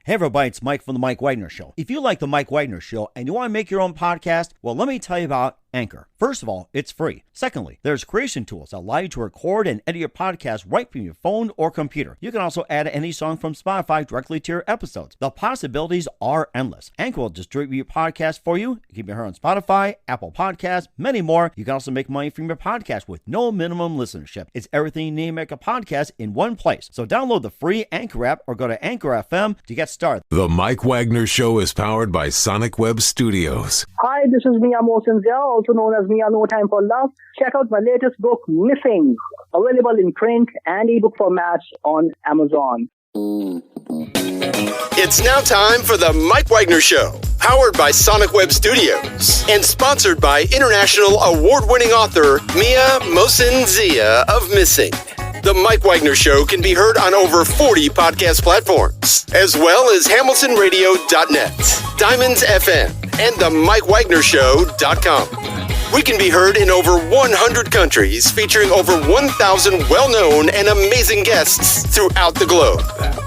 Hey everybody, it's Mike from The Mike Wagner Show. If you like The Mike Wagner Show and you want to make your own podcast, well, let me tell you about Anchor. First of all, it's free. Secondly, there's creation tools that allow you to record and edit your podcast right from your phone or computer. You can also add any song from Spotify directly to your episodes. The possibilities are endless. Anchor will distribute your podcast for you. You can be heard on Spotify, Apple Podcasts, many more. You can also make money from your podcast with no minimum listenership. It's everything you need to make a podcast in one place. So download the free Anchor app or go to Anchor FM to get started. The Mike Wagner Show is powered by Sonic Web Studios. Hi, this is Mia Mosensia, also known as Mia No Time for Love. Check out my latest book, Missing, available in print and ebook formats on Amazon. It's now time for the Mike Wagner Show, powered by Sonic Web Studios and sponsored by international award-winning author Mia Mosensia of Missing. The Mike Wagner Show can be heard on over 40 podcast platforms, as well as HamiltonRadio.net, Diamonds FM, and the MikeWagnerShow.com. We can be heard in over 100 countries, featuring over 1,000 well-known and amazing guests throughout the globe.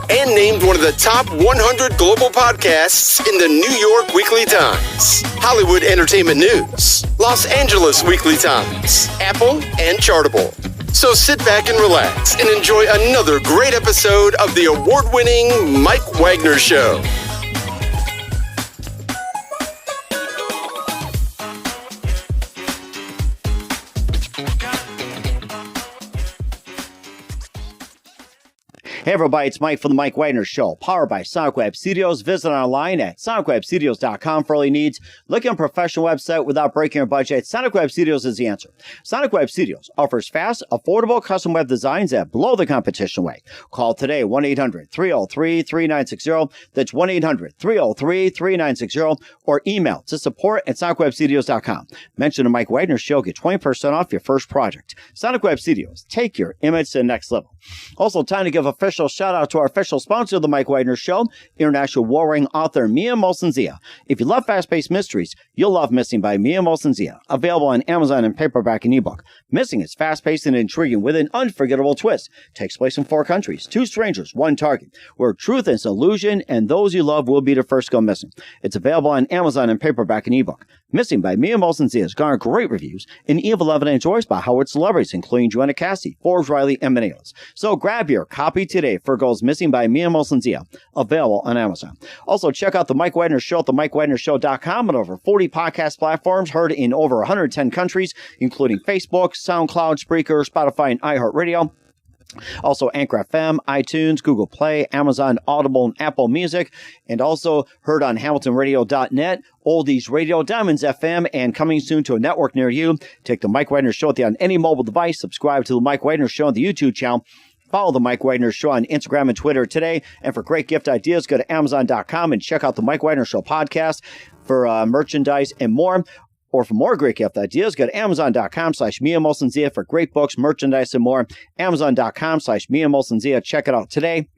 And named one of the top 100 global podcasts in the New York Weekly Times, Hollywood Entertainment News, Los Angeles Weekly Times, Apple, and Chartable. So sit back and relax and enjoy another great episode of the award-winning Mike Wagner Show. Hey everybody, it's Mike from The Mike Wagner Show, powered by Sonic Web Studios. Visit online at sonicwebstudios.com for all your needs. Looking at a professional website without breaking your budget? Sonic Web Studios is the answer. Sonic Web Studios offers fast, affordable custom web designs that blow the competition away. Call today, 1-800-303-3960. That's 1-800-303-3960. Or email to support@sonicwebstudios.com. Mention the Mike Wagner Show, get 20% off your first project. Sonic Web Studios, take your image to the next level. Also, time to give official shout out to our official sponsor of the Mike Wagner Show, international warring author Mia Mosensia. If you love fast-paced mysteries, you'll love Missing by Mia Mosensia, available on Amazon in paperback and ebook. Missing is fast-paced and intriguing with an unforgettable twist. Takes place in 4 countries, 2 strangers, 1 target, where truth is an illusion and those you love will be the first to go missing. It's available on Amazon in paperback and ebook. Missing by Mia Mosensia has garnered great reviews and even loved and enjoyed by Howard celebrities, including Joanna Cassidy, Forbes Riley, and many others. So grab your copy today for Goes Missing by Mia Mosensia, available on Amazon. Also, check out the Mike Wagner Show at themikewagnershow.com and over 40 podcast platforms heard in over 110 countries, including Facebook, SoundCloud, Spreaker, Spotify, and iHeartRadio. Also, Anchor FM, iTunes, Google Play, Amazon, Audible, and Apple Music. And also heard on HamiltonRadio.net, Oldies Radio, Diamonds FM, and coming soon to a network near you. Take the Mike Wagner Show on any mobile device. Subscribe to the Mike Wagner Show on the YouTube channel. Follow the Mike Wagner Show on Instagram and Twitter today. And for great gift ideas, go to Amazon.com and check out the Mike Wagner Show podcast for merchandise and more. Or for more great gift ideas, go to Amazon.com/Mia Mosensia for great books, merchandise, and more. Amazon.com/Mia Mosensia. Check it out today.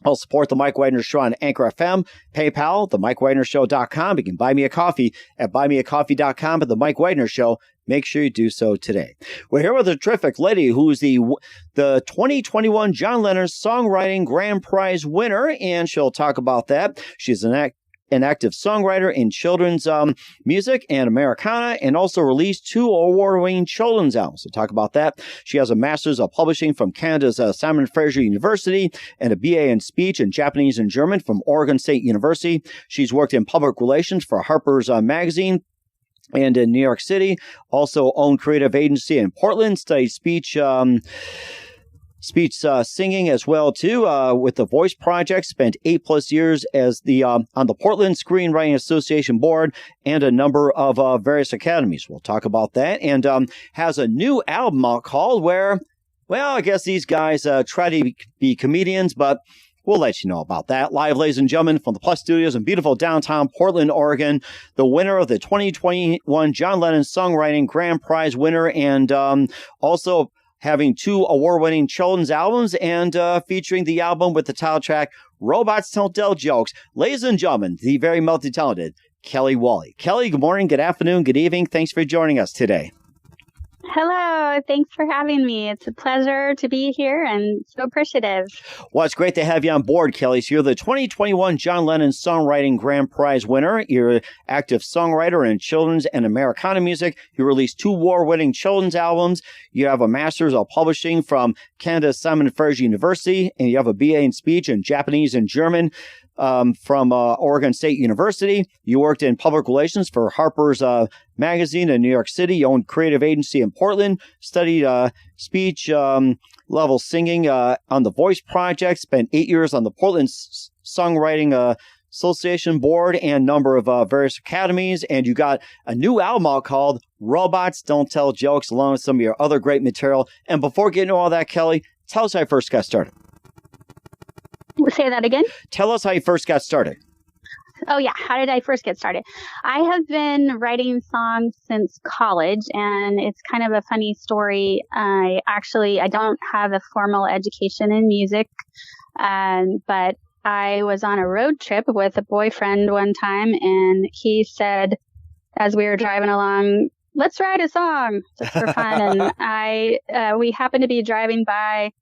I'll support the Mike Wagner Show on Anchor FM, PayPal, themikewagnershow.com. You can buy me a coffee at buymeacoffee.com. But the Mike Wagner Show, make sure you do so today. We're here with a terrific lady who's the 2021 John Lennon Songwriting Grand Prize winner, and she'll talk about that. She's an active songwriter in children's music and Americana, and also released 2 award-winning children's albums. We'll talk about that. She has a Master's of Publishing from Canada's Simon Fraser University and a BA in Speech in Japanese and German from Oregon State University. She's worked in public relations for Harper's Magazine and in New York City. Also owned creative agency in Portland, studied speech singing as well too with the Voice Project. Spent 8+ years as the on the Portland Screenwriting Association board and a number of various academies. We'll talk about that, and has a new album called Where. Well, I guess these guys try to be comedians, but we'll let you know about that. Live, ladies and gentlemen, from the Plus Studios in beautiful downtown Portland, Oregon, the winner of the 2021 John Lennon Songwriting Grand Prize winner, and also having 2 award-winning children's albums, and featuring the album with the title track, Robots Don't Tell Jokes. Ladies and gentlemen, the very multi-talented Kelli Welli. Kelli, good morning, good afternoon, good evening. Thanks for joining us today. Hello. Thanks for having me. It's a pleasure to be here and so appreciative. Well, it's great to have you on board, Kelli. So you're the 2021 John Lennon Songwriting Grand Prize winner. You're an active songwriter in children's and Americana music. You released 2 award-winning children's albums. You have a master's of publishing from Canada's Simon Fraser University, and you have a BA in speech in Japanese and German from Oregon State University. You worked in public relations for Harper's Magazine in New York City. You owned creative agency in Portland, studied speech level singing on the Voice Project, spent 8 years on the Portland Songwriting Association board and number of various academies. And you got a new album out called Robots Don't Tell Jokes, along with some of your other great material. And before getting to all that, Kelli, tell us how you first got started. Say that again. Tell us how you first got started. Oh, yeah. How did I first get started? I have been writing songs since college, and it's kind of a funny story. I don't have a formal education in music, but I was on a road trip with a boyfriend one time, and he said, as we were driving along, let's write a song just for fun. And we happened to be driving by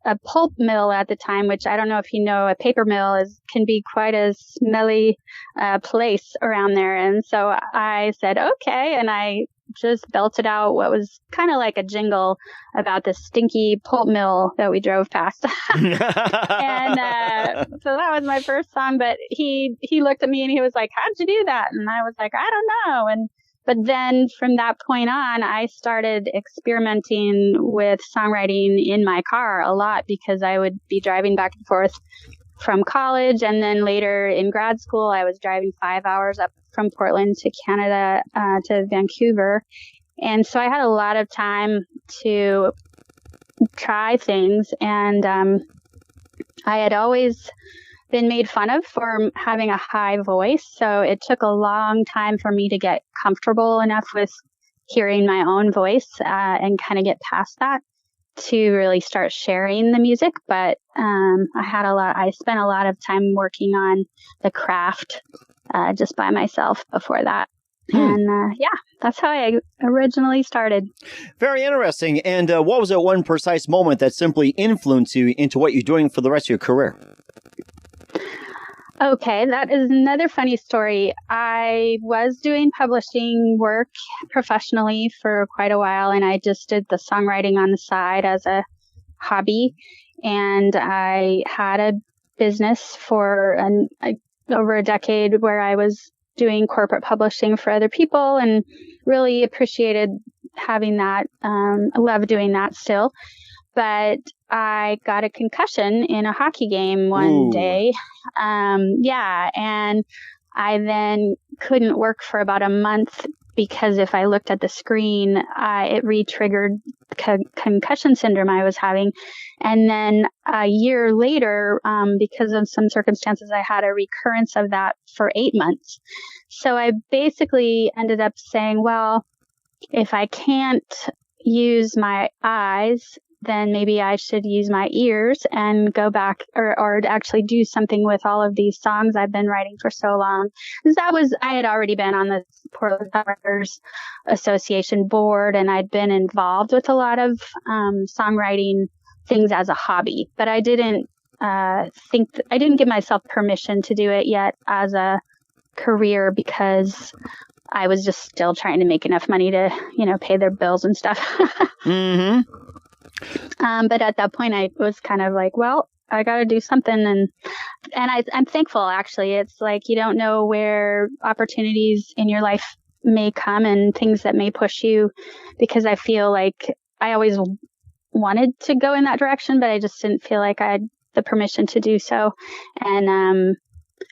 a pulp mill at the time, which I don't know if you know, a paper mill can be quite a smelly place around there. And so I said, okay. And I just belted out what was kind of like a jingle about the stinky pulp mill that we drove past. And so that was my first song. But he looked at me and he was like, how'd you do that? And I was like, I don't know. But then from that point on, I started experimenting with songwriting in my car a lot because I would be driving back and forth from college. And then later in grad school, I was driving 5 hours up from Portland to Canada, to Vancouver. And so I had a lot of time to try things. And I had always been made fun of for having a high voice. So it took a long time for me to get comfortable enough with hearing my own voice and kind of get past that to really start sharing the music. But I spent a lot of time working on the craft just by myself before that. And that's how I originally started. Very interesting. And what was that one precise moment that simply influenced you into what you're doing for the rest of your career? Okay, that is another funny story. I was doing publishing work professionally for quite a while, and I just did the songwriting on the side as a hobby. And I had a business for over a decade where I was doing corporate publishing for other people and really appreciated having that. I love doing that still. But I got a concussion in a hockey game one day. And I then couldn't work for about a month because if I looked at the screen, it re-triggered concussion syndrome I was having. And then a year later, because of some circumstances, I had a recurrence of that for 8 months. So I basically ended up saying, well, if I can't use my eyes, then maybe I should use my ears and go back or actually do something with all of these songs I've been writing for so long. Because I had already been on the Portland Songwriters Association board, and I'd been involved with a lot of songwriting things as a hobby, but I didn't I didn't give myself permission to do it yet as a career because I was just still trying to make enough money to, pay their bills and stuff. Mm-hmm. But at that point, I was kind of like, well, I got to do something. And I'm thankful, actually. It's like you don't know where opportunities in your life may come and things that may push you, because I feel like I always wanted to go in that direction, but I just didn't feel like I had the permission to do so. And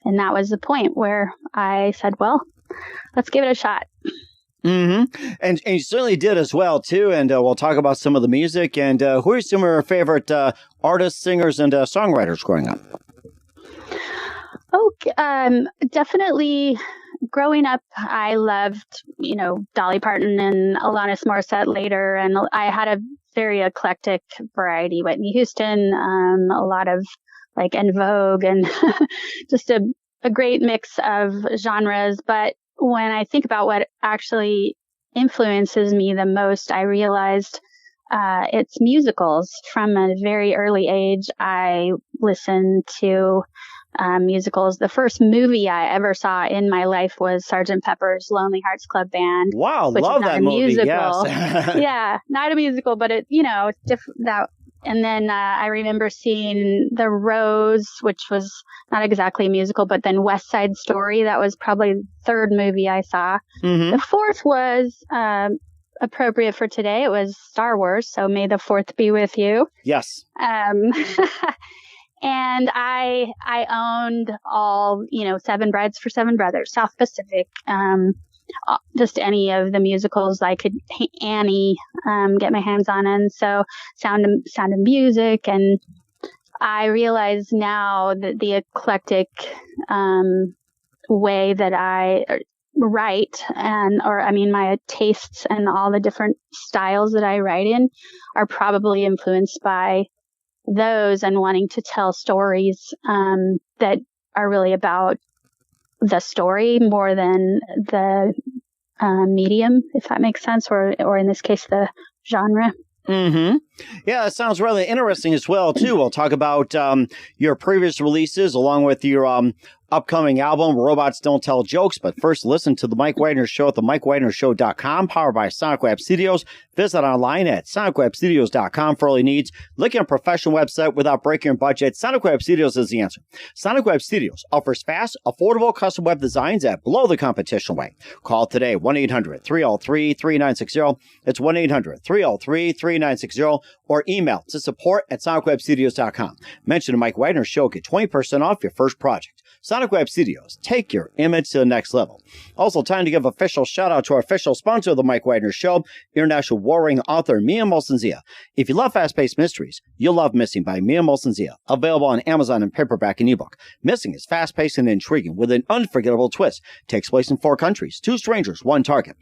that was the point where I said, well, let's give it a shot. Mm-hmm. And you certainly did as well, too. And we'll talk about some of the music. And who are some of your favorite artists, singers, and songwriters growing up? Definitely. Growing up, I loved, Dolly Parton and Alanis Morissette later. And I had a very eclectic variety. Whitney Houston, a lot of En Vogue, and just a great mix of genres. But when I think about what actually influences me the most, I realized it's musicals. From a very early age, I listened to musicals. The first movie I ever saw in my life was Sgt. Pepper's Lonely Hearts Club Band. Wow, love that movie. Musical. Yes. Yeah, not a musical, but it, that. And then I remember seeing The Rose, which was not exactly a musical, but then West Side Story. That was probably the third movie I saw. Mm-hmm. The fourth was appropriate for today. It was Star Wars. So may the fourth be with you. Yes. And I owned all, Seven Brides for Seven Brothers, South Pacific, just any of the musicals I could, Annie, get my hands on. And so Sound of Music. And I realize now that the eclectic way that I write my tastes and all the different styles that I write in are probably influenced by those, and wanting to tell stories that are really about the story more than the medium, if that makes sense, or in this case, the genre. Mm-hmm. Yeah, that sounds really interesting as well, too. We'll talk about your previous releases along with your upcoming album, Robots Don't Tell Jokes. But first, listen to The Mike Wagner Show at themikewagnershow.com, powered by Sonic Web Studios. Visit online at sonicwebstudios.com for all your needs. Looking at a professional website without breaking your budget? Sonic Web Studios is the answer. Sonic Web Studios offers fast, affordable custom web designs at below the competition rate. Call today, 1-800-303-3960. It's 1-800-303-3960. Or email to support@sonicwebstudios.com. Mention the Mike Wagner Show. Get 20% off your first project. Sonic Web Studios. Take your image to the next level. Also, time to give official shout out to our official sponsor of the Mike Wagner Show, international warring author Mia Molson-Zia. If you love fast-paced mysteries, you'll love Missing by Mia Molson-Zia. Available on Amazon in paperback and ebook. Missing is fast-paced and intriguing with an unforgettable twist. Takes place in 4 countries, 2 strangers, 1 target,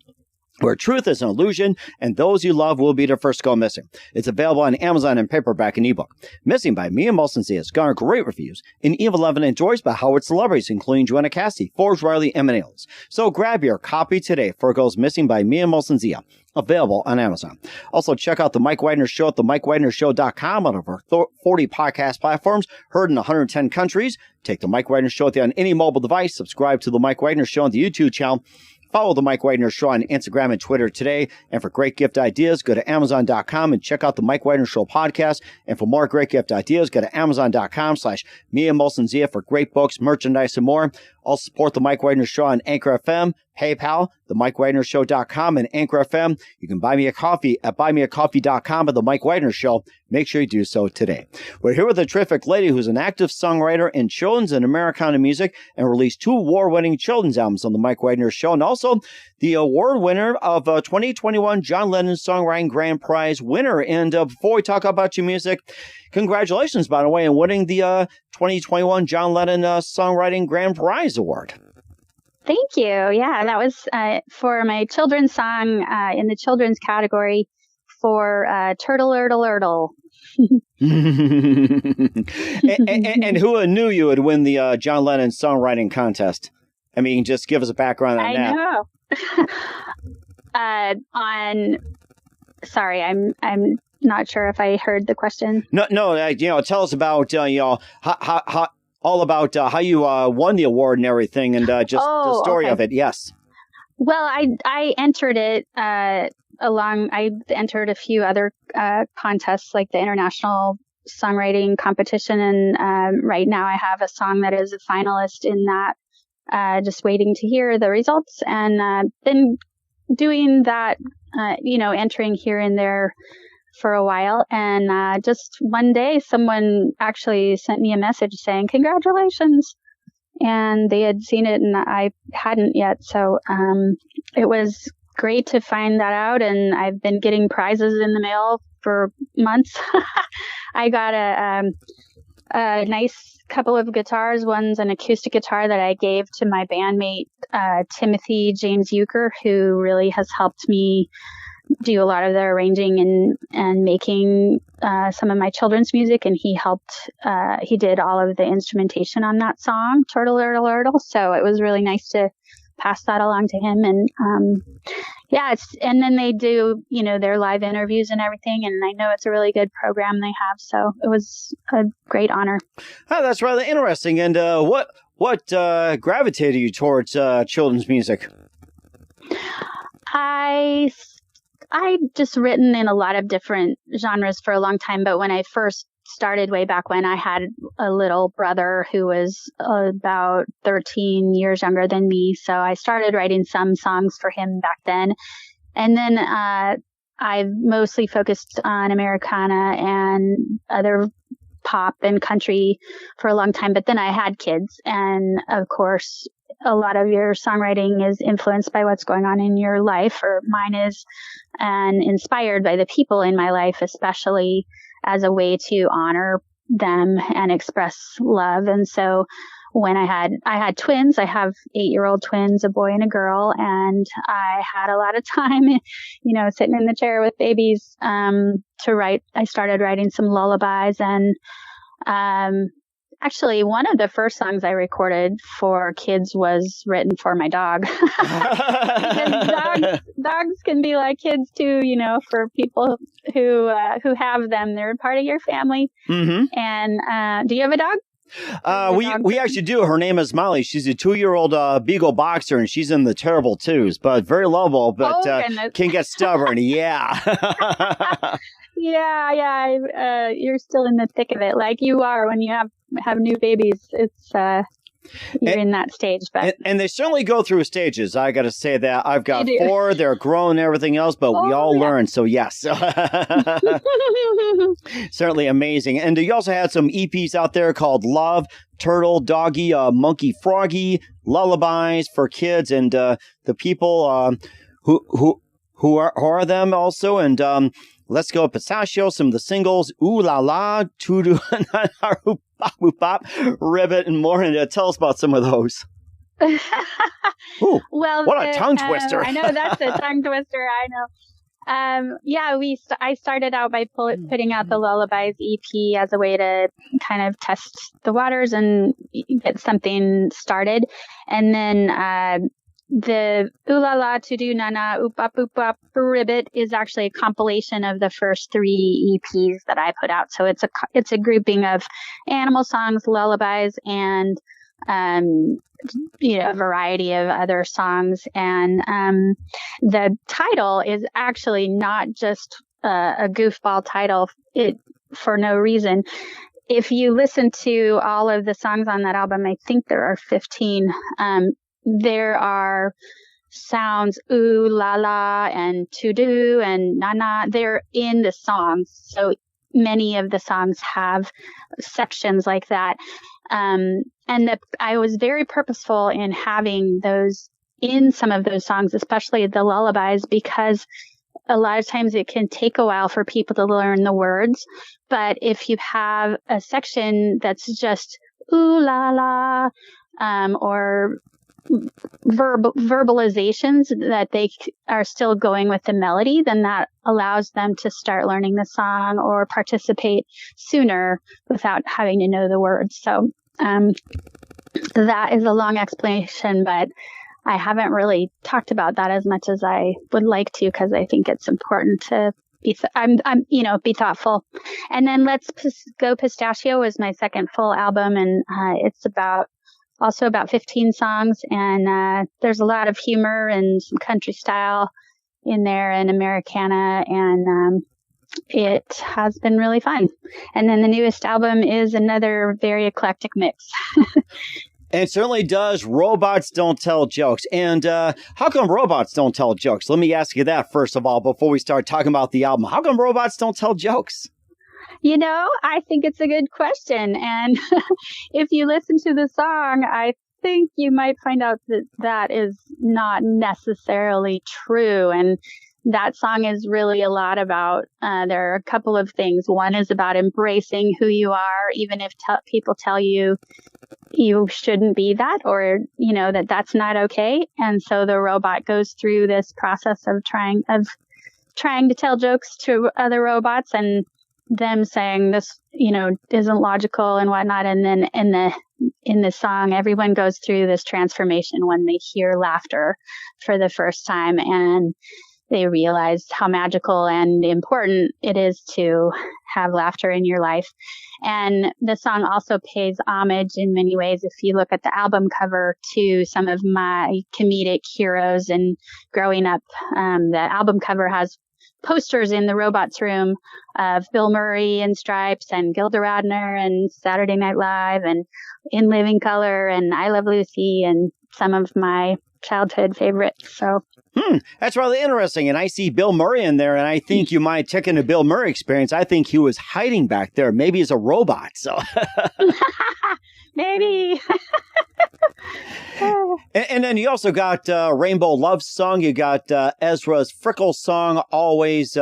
where truth is an illusion and those you love will be the first to go missing. It's available on Amazon in paperback and ebook. Missing by Mia Molson-Zia has garnered great reviews and even 11 enjoys by Howard celebrities, including Joanna Cassidy, Forbes Riley, and Manilas. So grab your copy today for It Goes Missing by Mia Molson-Zia. Available on Amazon. Also, check out The Mike Wagner Show at themikewagnershow.com on over 40 podcast platforms, heard in 110 countries. Take The Mike Wagner Show on any mobile device. Subscribe to The Mike Wagner Show on the YouTube channel. Follow The Mike Wagner Show on Instagram and Twitter today. And for great gift ideas, go to Amazon.com and check out The Mike Wagner Show podcast. And for more great gift ideas, go to Amazon.com/Mia Molson-Zia for great books, merchandise, and more. Also support The Mike Wagner Show on Anchor FM, PayPal, themikewagnershow.com, and Anchor FM. You can buy me a coffee at buymeacoffee.com at The Mike Wagner Show. Make sure you do so today. We're here with a terrific lady who's an active songwriter in children's and Americana music and released 2 award-winning children's albums on The Mike Wagner Show, and also the award winner of 2021 John Lennon Songwriting Grand Prize winner. And before we talk about your music, congratulations, by the way, on winning the 2021 John Lennon Songwriting Grand Prize Award. Thank you. Yeah, that was for my children's song in the children's category for Turtle Erdle Erdle. and who knew you would win the John Lennon Songwriting Contest? I mean, just give us a background on that. I know. Sorry, I'm not sure if I heard the question. No. Tell us about how all about how you won the award and everything, and just the story of it. Yes. Well, I entered it I entered a few other contests, like the International Songwriting Competition, and right now I have a song that is a finalist in that. Just waiting to hear the results, and been doing that, entering here and there for a while. And just one day, someone actually sent me a message saying, "Congratulations." And they had seen it and I hadn't yet. So it was great to find that out. And I've been getting prizes in the mail for months. I got a nice couple of guitars. One's an acoustic guitar that I gave to my bandmate, Timothy James Euchre, who really has helped me do a lot of the arranging and making some of my children's music. And he did all of the instrumentation on that song, Turtle Erdle Erdle. So it was really nice to passed that along to him. And and then they do, their live interviews and everything. And I know it's a really good program they have. So it was a great honor. Oh, that's rather interesting. And what gravitated you towards children's music? I just written in a lot of different genres for a long time. But when I first started way back when, I had a little brother who was about 13 years younger than me. So I started writing some songs for him back then. And then I've mostly focused on Americana and other pop and country for a long time. But then I had kids. And of course, a lot of your songwriting is influenced by what's going on in your life, or mine is, and inspired by the people in my life, especially as a way to honor them and express love. And so when I had twins, I have 8-year-old twins, a boy and a girl, and I had a lot of time, sitting in the chair with babies, to write. I started writing some lullabies, and, actually, one of the first songs I recorded for kids was written for my dog. Because dogs can be like kids too, for people who have them. They're part of your family. Mm-hmm. And do you have a dog? We actually do. Her name is Molly. She's a 2-year-old Beagle boxer, and she's in the terrible twos, but very lovable, but can get stubborn. Yeah. Yeah. You're still in the thick of it, like you are when you have new babies. It's you're in that stage, but and they certainly go through stages. I got to say that I've got 4. They're grown and everything else, but we all learn. So yes, certainly amazing. And you also had some EPs out there called Love, Turtle, Doggy, Monkey, Froggy, Lullabies for kids, and the people who are them also, and Let's Go Pistachio, some of the singles, Ooh La La, Tudu, Bop, Ribbit, and more. And tell us about some of those. Ooh, well, what a tongue twister. I know, that's a tongue twister. I know. I started out by putting out the Lullabies EP as a way to kind of test the waters and get something started. And then the Ooh La La, To Do Na Na, Oop Bop, Ribbit is actually a compilation of the first 3 EPs that I put out. So it's a grouping of animal songs, lullabies, and a variety of other songs. And the title is actually not just a goofball title for no reason. If you listen to all of the songs on that album, I think there are 15. There are sounds ooh, la la, and to do, and na na. They're in the songs. So many of the songs have sections like that. I was very purposeful in having those in some of those songs, especially the lullabies, because a lot of times it can take a while for people to learn the words. But if you have a section that's just ooh, la la, or verbalizations that they are still going with the melody, then that allows them to start learning the song or participate sooner without having to know the words. So that is a long explanation, but I haven't really talked about that as much as I would like to, because I think it's important to be thoughtful. And then Let's Go Pistachio is my second full album, and it's about 15 songs, and there's a lot of humor and some country style in there and Americana, and it has been really fun. And then the newest album is another very eclectic mix. And it certainly does. Robots Don't Tell Jokes. And how come robots don't tell jokes? Let me ask you that first of all, before we start talking about the album. How come robots don't tell jokes? I think it's a good question. And if you listen to the song, I think you might find out that is not necessarily true. And that song is really a lot about, there are a couple of things. One is about embracing who you are, even if people tell you you shouldn't be that, or, that's not okay. And so the robot goes through this process of trying to tell jokes to other robots, and them saying this, isn't logical and whatnot. And then in in this song, everyone goes through this transformation when they hear laughter for the first time, and they realize how magical and important it is to have laughter in your life. And the song also pays homage in many ways, if you look at the album cover, to some of my comedic heroes. And growing up, the album cover has posters in the robots room of Bill Murray and Stripes and Gilda Radner and Saturday Night Live and In Living Color and I Love Lucy and some of my childhood favorites. So that's really interesting. And I see Bill Murray in there, and I think you might check into Bill Murray experience. I think he was hiding back there, maybe as a robot. So maybe. and then you also got Rainbow Love Song. You got Ezra's Frickle Song, Always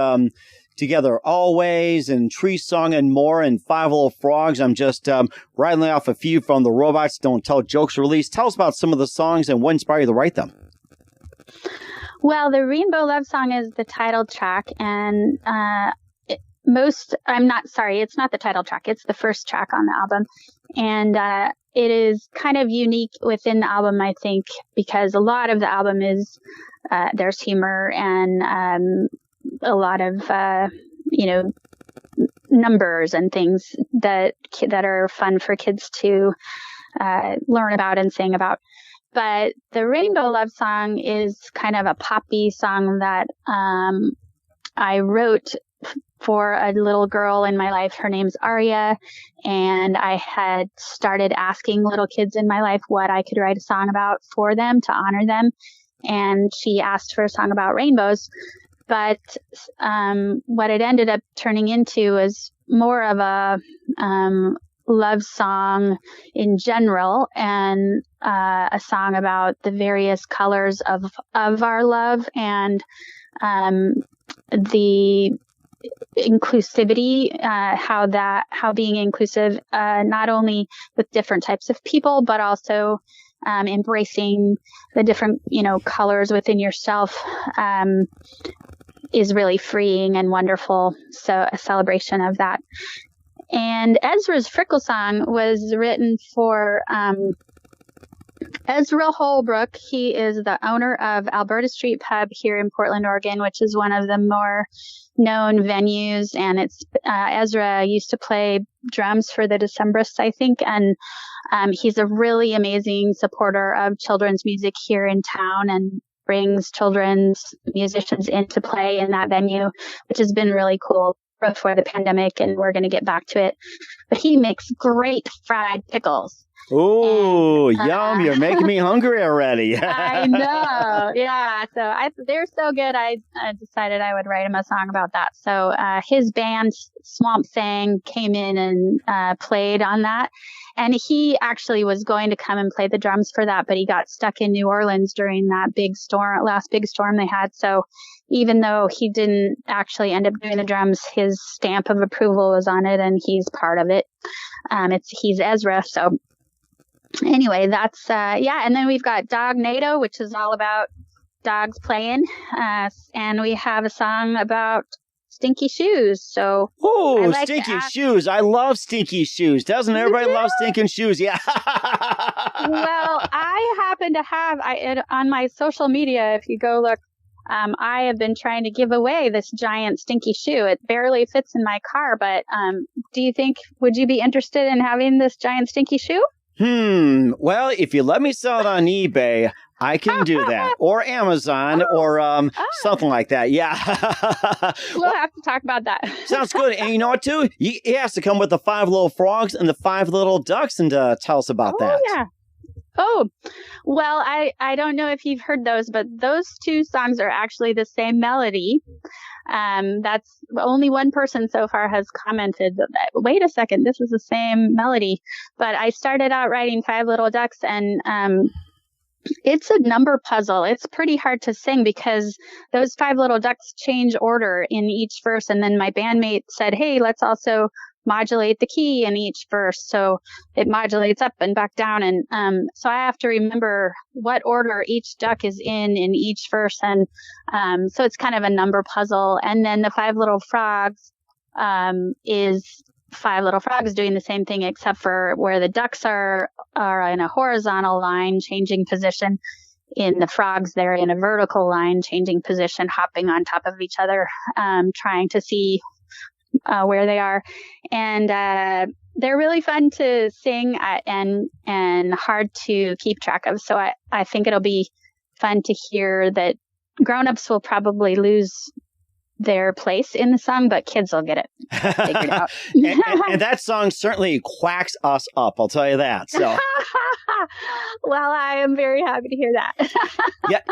Together Always, and Tree Song and more, and Five Little Frogs. I'm just rattling off a few from the Robots Don't Tell Jokes release. Tell us about some of the songs and what inspired you to write them. Well, the Rainbow Love Song is the title track, and it's not the title track. It's the first track on the album. And it is kind of unique within the album, I think, because a lot of the album is, there's humor and a lot of, numbers and things that are fun for kids to learn about and sing about. But the Rainbow Love Song is kind of a poppy song that I wrote for a little girl in my life. Her name's Aria, and I had started asking little kids in my life what I could write a song about for them to honor them. And she asked for a song about rainbows. But what it ended up turning into was more of a love song in general, and a song about the various colors of our love, and the inclusivity, how being inclusive, not only with different types of people, but also embracing the different, colors within yourself, is really freeing and wonderful. So a celebration of that. And Ezra's Frickle Song was written for Ezra Holbrook. He is the owner of Alberta Street Pub here in Portland, Oregon, which is one of the more known venues. And it's Ezra used to play drums for the Decemberists, I think. And he's a really amazing supporter of children's music here in town, and brings children's musicians in to play in that venue, which has been really cool before the pandemic, and we're going to get back to it. But he makes great fried pickles. Oh, yum. You're making me hungry already. I know. Yeah. So they're so good. I decided I would write him a song about that. So his band, Swamp Thing, came in and played on that. And he actually was going to come and play the drums for that, but he got stuck in New Orleans during that last big storm they had. So even though he didn't actually end up doing the drums, his stamp of approval was on it, and he's part of it. He's Ezra. So anyway, that's, and then we've got Dog NATO, which is all about dogs playing. And we have a song about stinky shoes. So stinky shoes. I love stinky shoes. Doesn't everybody love stinking shoes? Yeah. Well, I happen to have on my social media, if you go look, I have been trying to give away this giant stinky shoe. It barely fits in my car, but would you be interested in having this giant stinky shoe? Well, if you let me sell it on eBay, I can do that. Or Amazon, or something like that. Yeah. We'll have to talk about that. Sounds good. And you know what, too? He has to come with the 5 little frogs and the 5 little ducks, and tell us about that. Yeah. Oh, well, I don't know if you've heard those, but those two songs are actually the same melody. That's only one person so far has commented that, wait a second, this is the same melody. But I started out writing 5 Little Ducks, and it's a number puzzle. It's pretty hard to sing because those 5 little ducks change order in each verse. And then my bandmate said, hey, let's also modulate the key in each verse. So it modulates up and back down. And so I have to remember what order each duck is in each verse. And so it's kind of a number puzzle. And then the 5 Little Frogs is 5 little frogs doing the same thing, except for where the ducks are in a horizontal line, changing position. In the frogs, they're in a vertical line, changing position, hopping on top of each other, trying to see where they are. And they're really fun to sing and hard to keep track of. So I think it'll be fun to hear that grown-ups will probably lose their place in the song, but kids will get it figured out. and that song certainly quacks us up, I'll tell you that. So, well, I am very happy to hear that.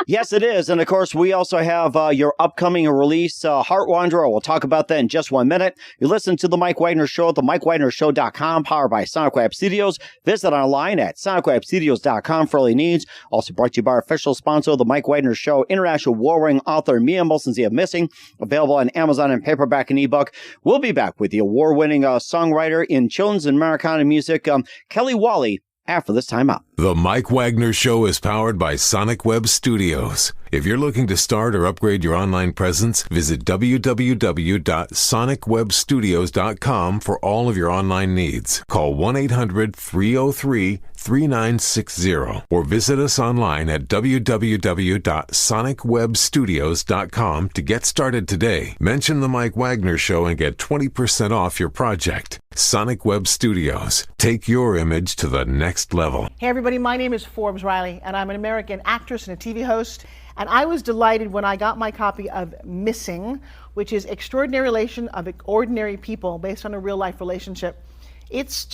Yes, it is. And of course, we also have your upcoming release, Heart Wanderer. We'll talk about that in just 1 minute. You listen to The Mike Wagner Show at themikewagnershow.com, powered by Sonic Web Studios. Visit online at sonicwebstudios.com for all your needs. Also brought to you by our official sponsor of The Mike Wagner Show, international war-winning author Mia Molson-Zia Missing, available on Amazon and paperback and ebook. We'll be back with the award-winning songwriter in children's and Americana music, Kelli Welli, after this time out. The Mike Wagner Show is powered by Sonic Web Studios. If you're looking to start or upgrade your online presence, visit www.sonicwebstudios.com for all of your online needs. Call 1-800-303-3960 or visit us online at www.sonicwebstudios.com to get started today. Mention The Mike Wagner Show and get 20% off your project. Sonic Web Studios. Take your image to the next level. Hey everybody, my name is Forbes Riley and I'm an American actress and a TV host. And I was delighted when I got my copy of Missing, which is Extraordinary Relation of Ordinary People based on a real life relationship. It's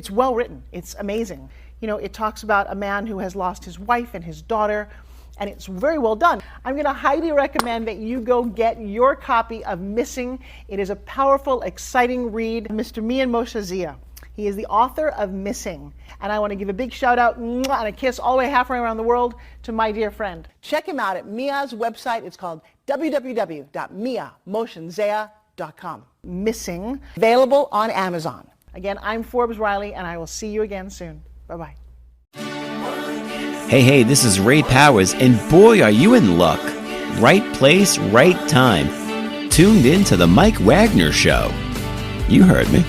well written. It's amazing. You know, it talks about a man who has lost his wife and his daughter, and it's very well done. I'm going to highly recommend that you go get your copy of Missing. It is a powerful, exciting read. Mr. Mia Molson-Zia. He is the author of Missing. And I want to give a big shout out and a kiss all the way halfway around the world to my dear friend. Check him out at Mia's website. It's called www.miamotionzea.com. Missing, available on Amazon. Again, I'm Forbes Riley, and I will see you again soon. Bye-bye. Hey, this is Ray Powers, and boy, are you in luck. Right place, right time. Tuned in to The Mike Wagner Show. You heard me.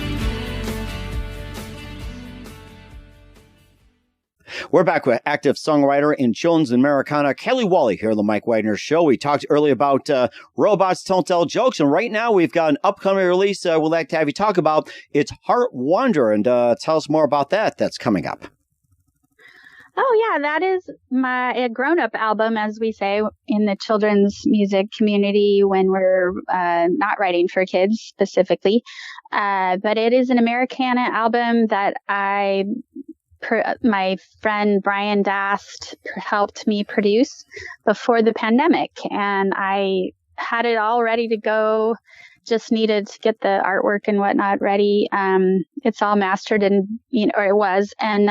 We're back with active songwriter in children's and Americana, Kelli Welli, here on The Mike Wagner Show. We talked earlier about robots don't tell jokes, and right now we've got an upcoming release we'd like to have you talk about. It's Heart Wanderer, and tell us more about that. That's coming up. Oh, yeah, that is a grown-up album, as we say in the children's music community when we're not writing for kids specifically. But it is an Americana album that my friend Brian Dast helped me produce before the pandemic, and I had it all ready to go. Just needed to get the artwork and whatnot ready. It's all mastered, and or it was. And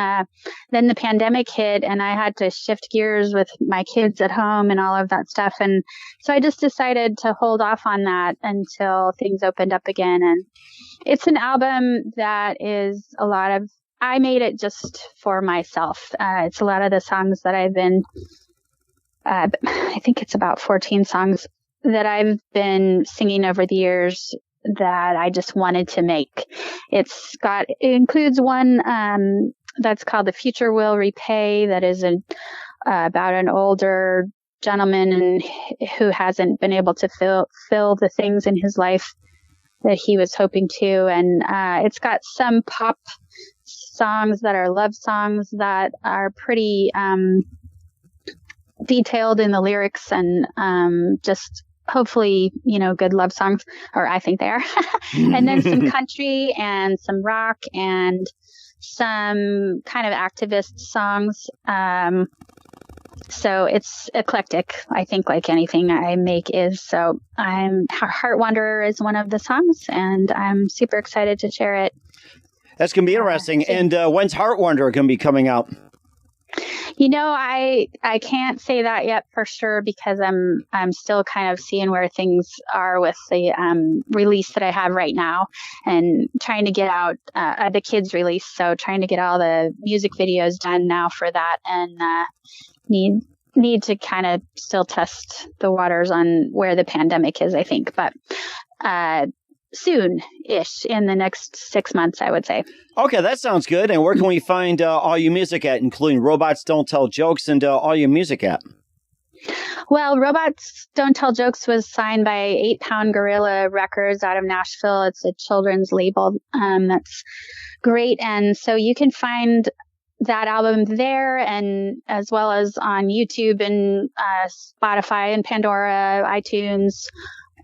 then the pandemic hit, and I had to shift gears with my kids at home and all of that stuff. And so I just decided to hold off on that until things opened up again. And it's an album that is a lot of. I made it just for myself. It's a lot of the songs that I've been. I think it's about 14 songs that I've been singing over the years that I just wanted to make. It includes one that's called The Future Will Repay, that is about an older gentleman who hasn't been able to fill the things in his life that he was hoping to. And it's got some pop songs that are love songs that are pretty detailed in the lyrics, and just hopefully, good love songs, or I think they are. And then some country and some rock and some kind of activist songs. So it's eclectic, I think, like anything I make is. So Heart Wanderer is one of the songs, and I'm super excited to share it. That's going to be interesting. And when's Heart Wanderer going to be coming out? I can't say that yet for sure, because I'm still kind of seeing where things are with the release that I have right now, and trying to get out the kids release. So trying to get all the music videos done now for that, and need to kind of still test the waters on where the pandemic is, I think. But soon-ish, in the next 6 months, I would say. Okay, that sounds good. And where can we find all your music at, including Robots Don't Tell Jokes and all your music at? Well, Robots Don't Tell Jokes was signed by 8 Pound Gorilla Records out of Nashville. It's a children's label that's great. And so you can find that album there, and as well as on YouTube and Spotify and Pandora, iTunes,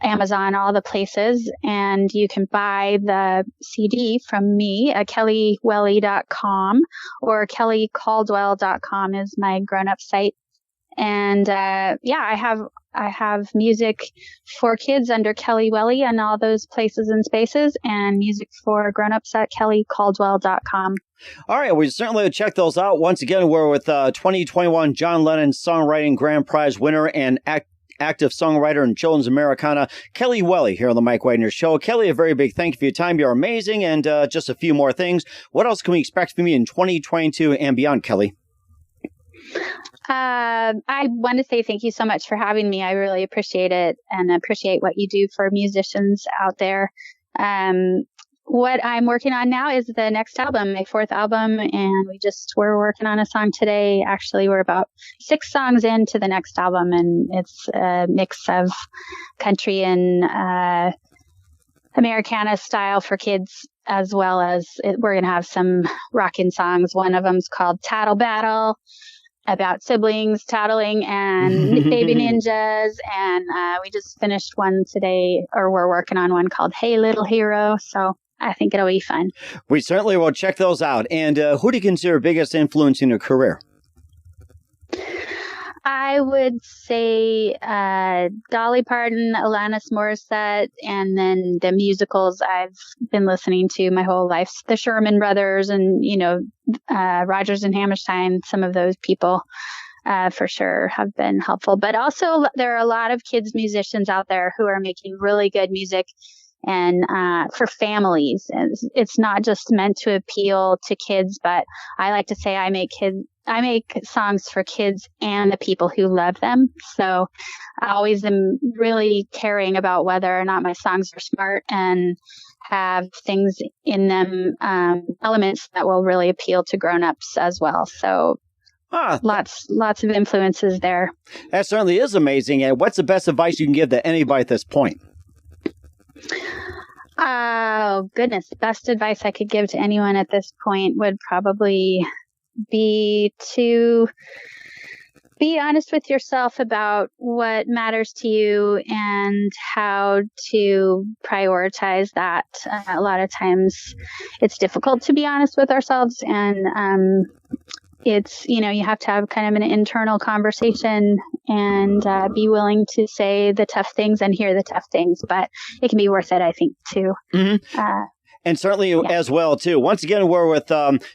Amazon, all the places. And you can buy the CD from me at kelliwelli.com, or kellycaldwell.com is my grown-up site. And I have music for kids under Kelli Welli and all those places and spaces, and music for grown-ups at kellycaldwell.com. All right, we certainly check those out. Once again, we're with 2021 John Lennon Songwriting Grand Prize winner and active songwriter and children's Americana, Kelli Welli, here on the Mike Wagner Show. Kelli, a very big thank you for your time. You're amazing. And just a few more things. What else can we expect from you in 2022 and beyond, Kelli? I want to say thank you so much for having me. I really appreciate it, and appreciate what you do for musicians out there. What I'm working on now is the next album, my 4th album, and we're working on a song today. Actually, we're about 6 songs into the next album, and it's a mix of country and Americana style for kids, as well as we're going to have some rockin' songs. One of them's called Tattle Battle, about siblings tattling and baby ninjas. And we just finished one today, or we're working on one called Hey Little Hero. So I think it'll be fun. We certainly will check those out. And who do you consider biggest influence in your career? I would say Dolly Parton, Alanis Morissette, and then the musicals I've been listening to my whole life. The Sherman Brothers and, Rodgers and Hammerstein, some of those people for sure have been helpful. But also there are a lot of kids musicians out there who are making really good music, and for families. It's not just meant to appeal to kids, but I like to say I make songs for kids and the people who love them. So I always am really caring about whether or not my songs are smart and have things in them, elements that will really appeal to grown-ups as well. So lots of influences there. That certainly is amazing. And what's the best advice you can give to anybody at this point? Oh, goodness. The best advice I could give to anyone at this point would probably be to be honest with yourself about what matters to you and how to prioritize that. A lot of times it's difficult to be honest with ourselves, and it's, you have to have kind of an internal conversation and be willing to say the tough things and hear the tough things, but it can be worth it, I think, too. Mm-hmm. And certainly as well, too. Once again, we're with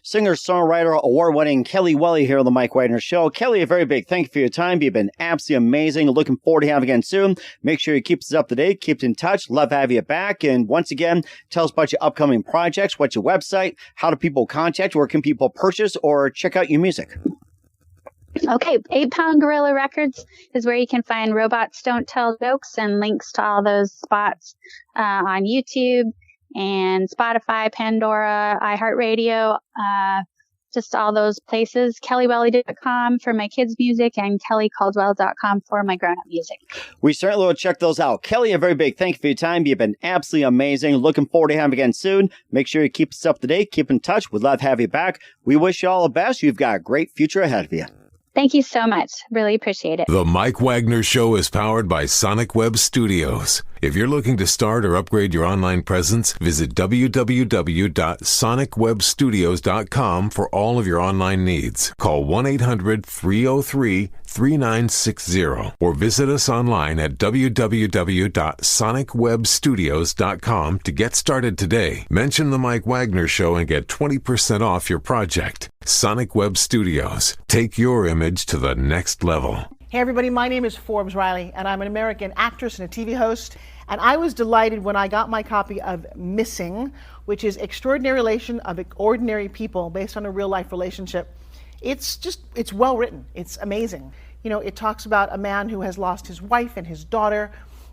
singer-songwriter, award-winning Kelli Welli here on the Mike Wagner Show. Kelli, a very big thank you for your time. You've been absolutely amazing. Looking forward to having you again soon. Make sure you keep us up to date, keep in touch. Love having you back. And once again, tell us about your upcoming projects. What's your website? How do people contact you? Where can people purchase or check out your music? Okay, 8 Pound Gorilla Records is where you can find Robots Don't Tell Jokes, and links to all those spots on YouTube and Spotify, Pandora, iHeartRadio, just all those places. KelliWelli.com for my kids' music, and KellyCaldwell.com for my grown-up music. We certainly will check those out. Kelli, a very big thank you for your time. You've been absolutely amazing. Looking forward to having you again soon. Make sure you keep us up to date. Keep in touch. We'd love to have you back. We wish you all the best. You've got a great future ahead of you. Thank you so much. Really appreciate it. The Mike Wagner Show is powered by Sonic Web Studios. If you're looking to start or upgrade your online presence, visit www.sonicwebstudios.com for all of your online needs. Call 1-800-303-3960 or visit us online at www.sonicwebstudios.com to get started today. Mention the Mike Wagner Show and get 20% off your project. Sonic Web Studios. Take your image to the next level. Hey everybody, my name is Forbes Riley, and I'm an American actress and a TV host. And I was delighted when I got my copy of Missing, which is Extraordinary Relation of Ordinary People based on a real life relationship. It's well written. It's amazing. It talks about a man who has lost his wife and his daughter,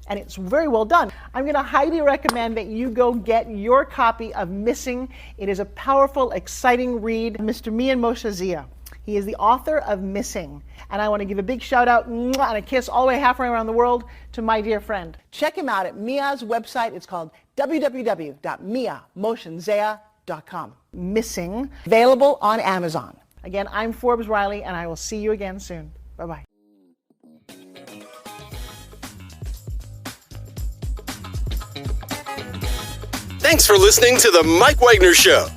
and it's very well done. I'm going to highly recommend that you go get your copy of Missing. It is a powerful, exciting read. Mr. Mian Moshe Zia. He is the author of Missing. And I want to give a big shout out and a kiss all the way halfway around the world to my dear friend. Check him out at Mia's website. It's called www.miamosenzea.com. Missing, available on Amazon. Again, I'm Forbes Riley, and I will see you again soon. Bye-bye. Thanks for listening to The Mike Wagner Show.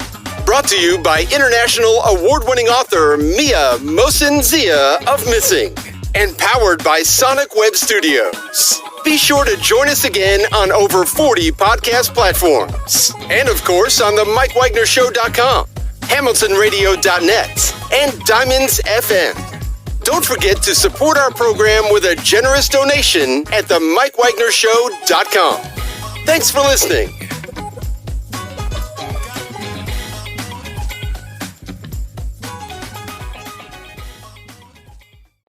Brought to you by international award-winning author Mia Mohsen-Zia of Missing. And powered by Sonic Web Studios. Be sure to join us again on over 40 podcast platforms. And of course on the MikeWagnerShow.com, HamiltonRadio.net, and Diamonds FM. Don't forget to support our program with a generous donation at the MikeWagnerShow.com. Thanks for listening.